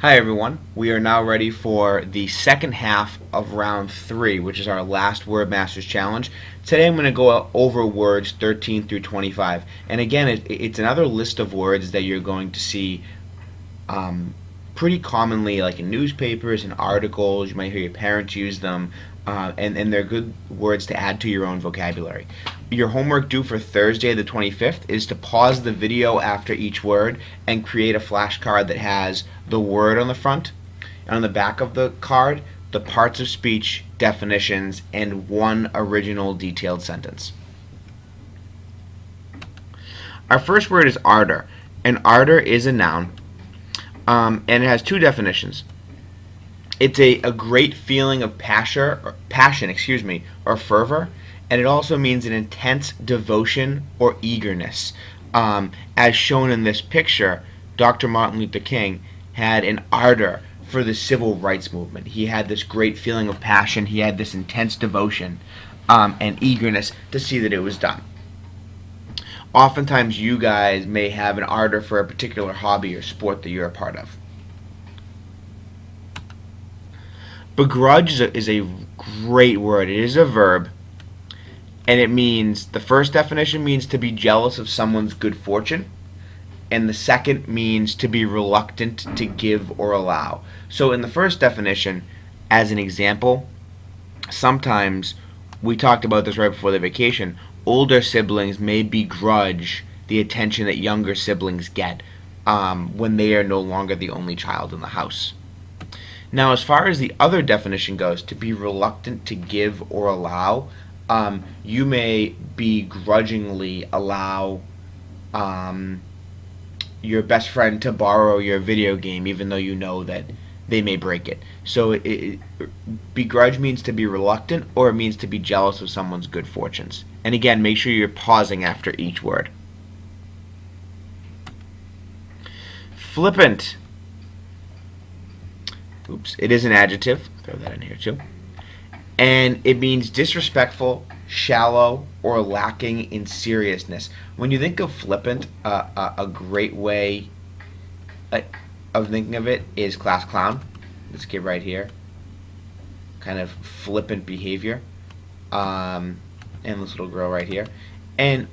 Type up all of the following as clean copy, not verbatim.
Hi everyone. We are now ready for the second half of round 3, which is our last Word Masters challenge. Today I'm going to go over words 13 through 25. And again, it's another list of words that you're going to see um, pretty commonly, like in newspapers and articles. You might hear your parents use them, and they're good words to add to your own vocabulary. Your homework due for Thursday the 25th is to pause the video after each word and create a flashcard that has the word on the front, and on the back of the card, the parts of speech, definitions, and one original detailed sentence. Our first word is ardor. And ardor is a noun, and it has two definitions. It's a great feeling of passion, or fervor, and it also means an intense devotion or eagerness. As shown in this picture, Dr. Martin Luther King had an ardor for the civil rights movement. He had this great feeling of passion. He had this intense devotion and eagerness to see that it was done. Oftentimes, you guys may have an ardor for a particular hobby or sport that you're a part of. Begrudge is a great word. It is a verb, and it means, the first definition means to be jealous of someone's good fortune, and the second means to be reluctant to give or allow. So in the first definition, as an example, sometimes, we talked about this right before the vacation, older siblings may begrudge the attention that younger siblings get when they are no longer the only child in the house. Now, as far as the other definition goes, to be reluctant to give or allow, you may begrudgingly allow your best friend to borrow your video game even though you know that they may break it. So begrudge means to be reluctant, or it means to be jealous of someone's good fortunes. And again, make sure you're pausing after each word. Flippant. Oops, it is an adjective. Throw that in here too. And it means disrespectful, shallow, or lacking in seriousness. When you think of flippant, a great way of thinking of it is class clown. This kid right here. Kind of flippant behavior. And this little girl right here. And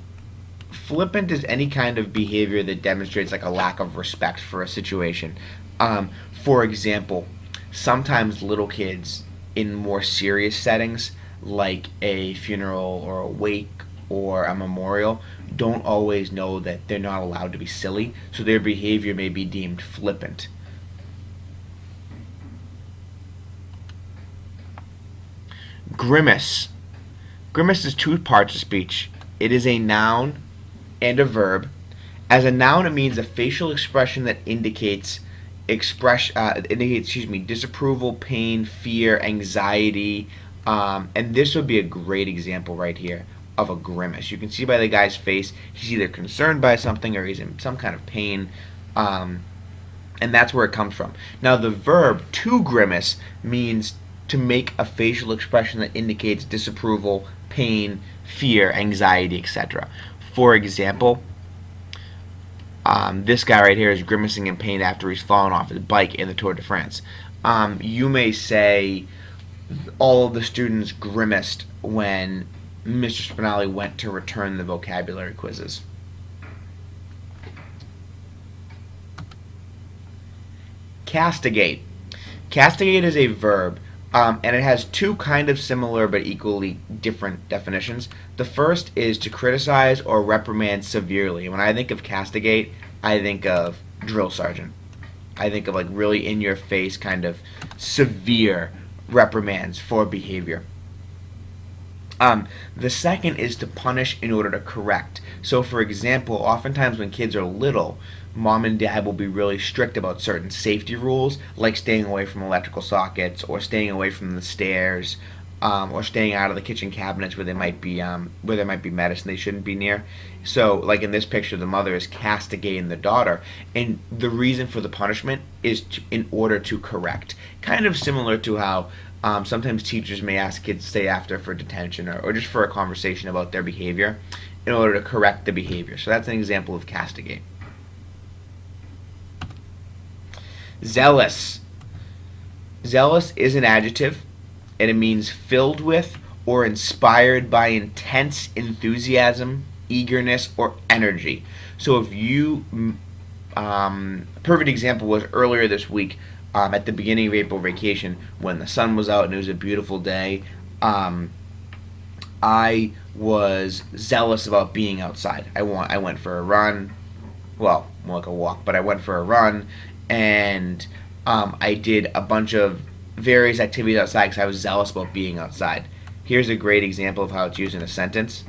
flippant is any kind of behavior that demonstrates like a lack of respect for a situation. For example, sometimes little kids in more serious settings, like a funeral or a wake or a memorial, don't always know that they're not allowed to be silly, so their behavior may be deemed flippant. Grimace. Grimace is two parts of speech. It is a noun and a verb. As a noun, it means a facial expression that indicates disapproval, pain, fear, anxiety, and this would be a great example right here of a grimace. You can see by the guy's face, he's either concerned by something or he's in some kind of pain, and that's where it comes from. Now, the verb to grimace means to make a facial expression that indicates disapproval, pain, fear, anxiety, etc. For example, this guy right here is grimacing in pain after he's fallen off his bike in the Tour de France. You may say all of the students grimaced when Mr. Spinelli went to return the vocabulary quizzes. Castigate. Castigate is a verb, and it has two kind of similar but equally different definitions. The first is to criticize or reprimand severely. When I think of castigate, I think of drill sergeant. I think of like really in your face kind of severe reprimands for behavior. The second is to punish in order to correct. So for example, oftentimes when kids are little, mom and dad will be really strict about certain safety rules, like staying away from electrical sockets, or staying away from the stairs, or staying out of the kitchen cabinets where there might be medicine they shouldn't be near. So, like in this picture, the mother is castigating the daughter, and the reason for the punishment is in order to correct. Kind of similar to how sometimes teachers may ask kids to stay after for detention or just for a conversation about their behavior in order to correct the behavior. So that's an example of castigate. Zealous. Zealous is an adjective, and it means filled with or inspired by intense enthusiasm, eagerness, or energy. So if you, perfect example was earlier this week, at the beginning of April vacation, when the sun was out and it was a beautiful day. I was zealous about being outside. I went for a run, well, more like a walk, but I went for a run, and I did a bunch of various activities outside because I was zealous about being outside. Here's a great example of how it's used in a sentence.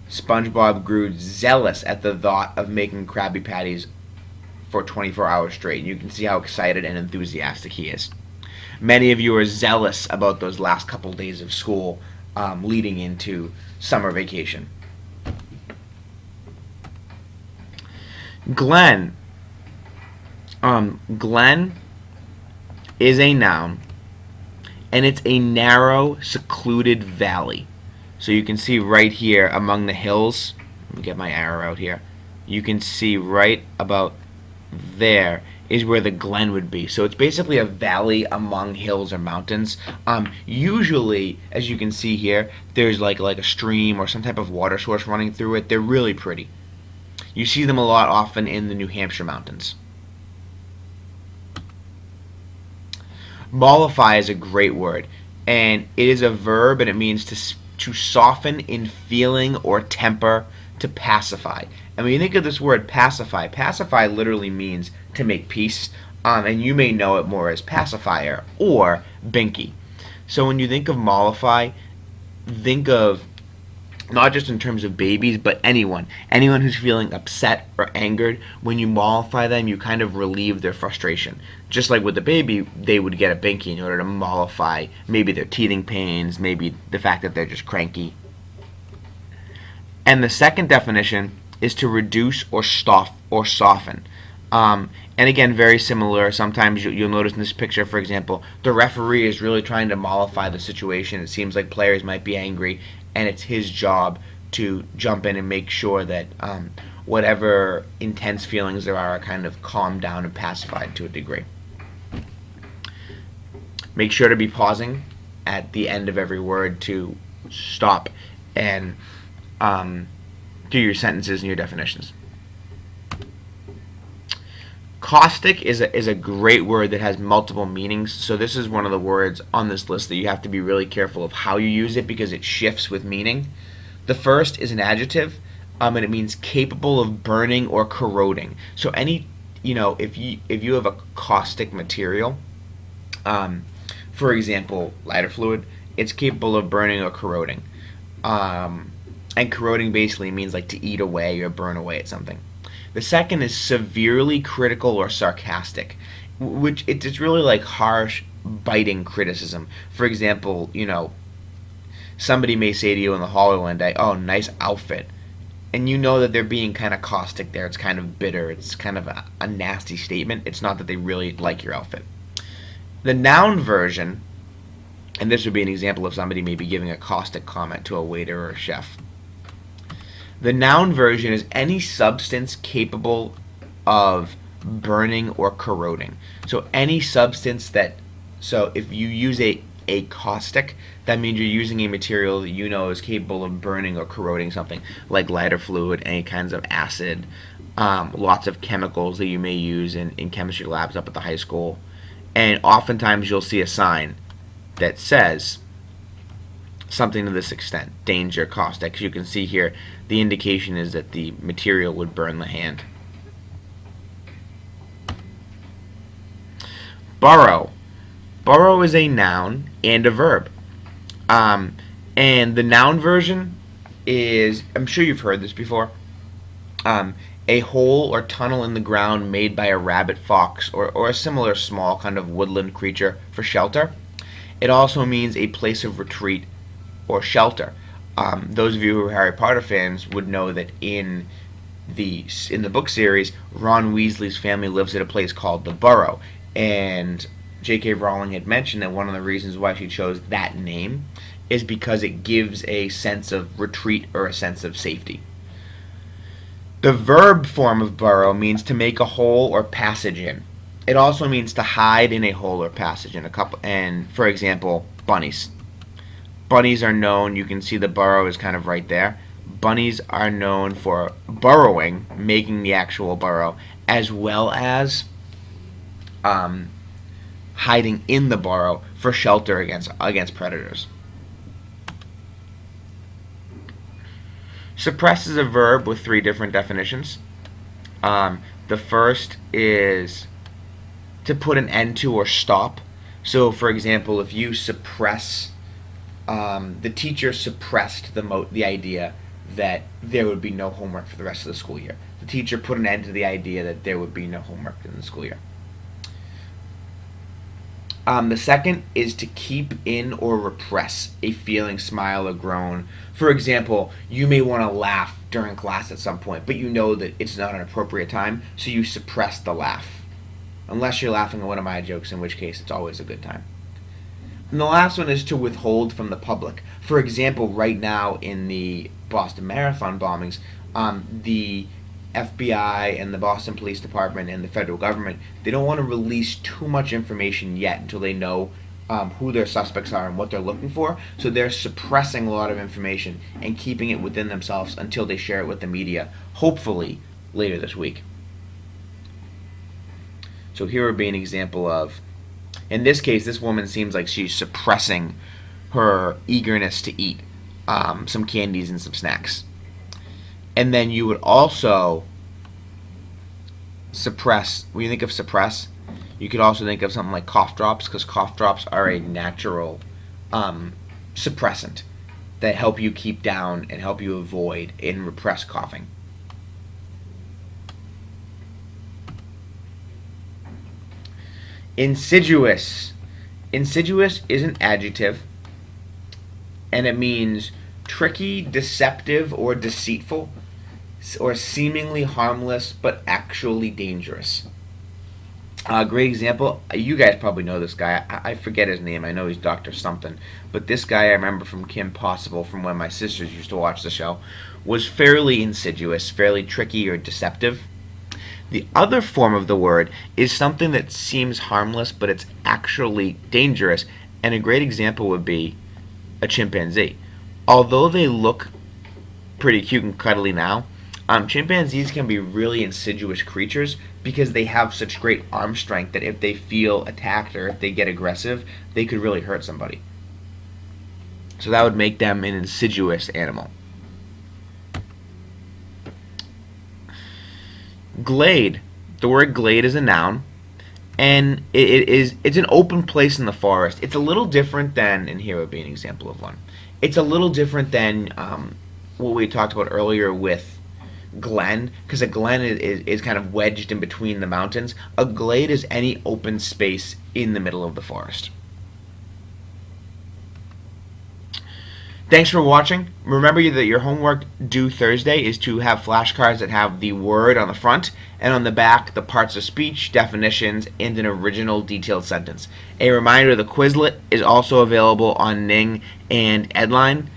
SpongeBob grew zealous at the thought of making Krabby Patties for 24 hours straight. And you can see how excited and enthusiastic he is. Many of you are zealous about those last couple days of school leading into summer vacation. Glen. Glen is a noun, and it's a narrow, secluded valley. So you can see right here among the hills, let me get my arrow out here, you can see right about there is where the glen would be. So it's basically a valley among hills or mountains. Usually, as you can see here, there's like a stream or some type of water source running through it. They're really pretty. You see them a lot often in the New Hampshire mountains. Mollify is a great word, and it is a verb, and it means to soften in feeling or temper, to pacify. And when you think of this word pacify, pacify literally means to make peace, and you may know it more as pacifier or binky. So when you think of mollify, think of not just in terms of babies, but anyone who's feeling upset or angered. When you mollify them, you kind of relieve their frustration. Just like with the baby, they would get a binky in order to mollify maybe their teething pains, maybe the fact that they're just cranky. And the second definition is to reduce or soften. And again, very similar. Sometimes you'll notice in this picture, for example, the referee is really trying to mollify the situation. It seems like players might be angry, and it's his job to jump in and make sure that whatever intense feelings there are kind of calmed down and pacified to a degree. Make sure to be pausing at the end of every word to stop and do your sentences and your definitions. Caustic is a great word that has multiple meanings. So this is one of the words on this list that you have to be really careful of how you use it because it shifts with meaning. The first is an adjective, and it means capable of burning or corroding. So if you have a caustic material, for example, lighter fluid, it's capable of burning or corroding. And corroding basically means like to eat away or burn away at something. The second is severely critical or sarcastic, which it's really like harsh, biting criticism. For example, somebody may say to you in the hallway one day, "Oh, nice outfit," and you know that they're being kind of caustic there. It's kind of bitter. It's kind of a nasty statement. It's not that they really like your outfit. The noun version, and this would be an example of somebody maybe giving a caustic comment to a waiter or a chef. The noun version is any substance capable of burning or corroding. So any substance so if you use a caustic, that means you're using a material that you know is capable of burning or corroding something, like lighter fluid, any kinds of acid, lots of chemicals that you may use in chemistry labs up at the high school. And oftentimes you'll see a sign that says something to this extent: danger, caustic. As you can see here, the indication is that the material would burn the hand. Burrow. Burrow is a noun and a verb. And the noun version is, I'm sure you've heard this before, a hole or tunnel in the ground made by a rabbit, fox, or a similar small kind of woodland creature for shelter. It also means a place of retreat or shelter. Those of you who are Harry Potter fans would know that in the book series, Ron Weasley's family lives at a place called the Burrow, and J.K. Rowling had mentioned that one of the reasons why she chose that name is because it gives a sense of retreat or a sense of safety. The verb form of burrow means to make a hole or passage in. It also means to hide in a hole or passage in a couple. And for example, bunnies. Bunnies are known. You can see the burrow is kind of right there. Bunnies are known for burrowing, making the actual burrow, as well as hiding in the burrow for shelter against predators. Suppress is a verb with 3 different definitions. The first is to put an end to or stop. So, for example, if you suppress, the teacher suppressed the idea that there would be no homework for the rest of the school year. The teacher put an end to the idea that there would be no homework in the school year. The second is to keep in or repress a feeling, smile, or groan. For example, you may want to laugh during class at some point, but you know that it's not an appropriate time, so you suppress the laugh. Unless you're laughing at one of my jokes, in which case it's always a good time. And the last one is to withhold from the public. For example, right now in the Boston Marathon bombings, the FBI and the Boston Police Department and the federal government, they don't want to release too much information yet until they know who their suspects are and what they're looking for. So they're suppressing a lot of information and keeping it within themselves until they share it with the media, hopefully later this week. So here would be an example of, in this case, this woman seems like she's suppressing her eagerness to eat some candies and some snacks. And then you would also suppress, when you think of suppress, you could also think of something like cough drops, because cough drops are a natural suppressant that help you keep down and help you avoid and repress coughing. Insidious. Insidious is an adjective, and it means tricky, deceptive, or deceitful, or seemingly harmless but actually dangerous. A great example, you guys probably know this guy. I forget his name. I know he's Dr. something. But this guy I remember from Kim Possible, from when my sisters used to watch the show, was fairly insidious, fairly tricky or deceptive. The other form of the word is something that seems harmless but it's actually dangerous. And a great example would be a chimpanzee. Although they look pretty cute and cuddly now, chimpanzees can be really insidious creatures because they have such great arm strength that if they feel attacked or if they get aggressive, they could really hurt somebody. So that would make them an insidious animal. Glade. The word glade is a noun, and it's an open place in the forest. It's a little different than, and here would be an example of one. It's a little different than what we talked about earlier with glen, because a glen is kind of wedged in between the mountains. A glade is any open space in the middle of the forest. Thanks for watching. Remember that your homework due Thursday is to have flashcards that have the word on the front and on the back the parts of speech, definitions, and an original detailed sentence. A reminder, the Quizlet is also available on Ning and Edline.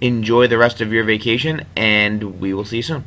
Enjoy the rest of your vacation, and we will see you soon.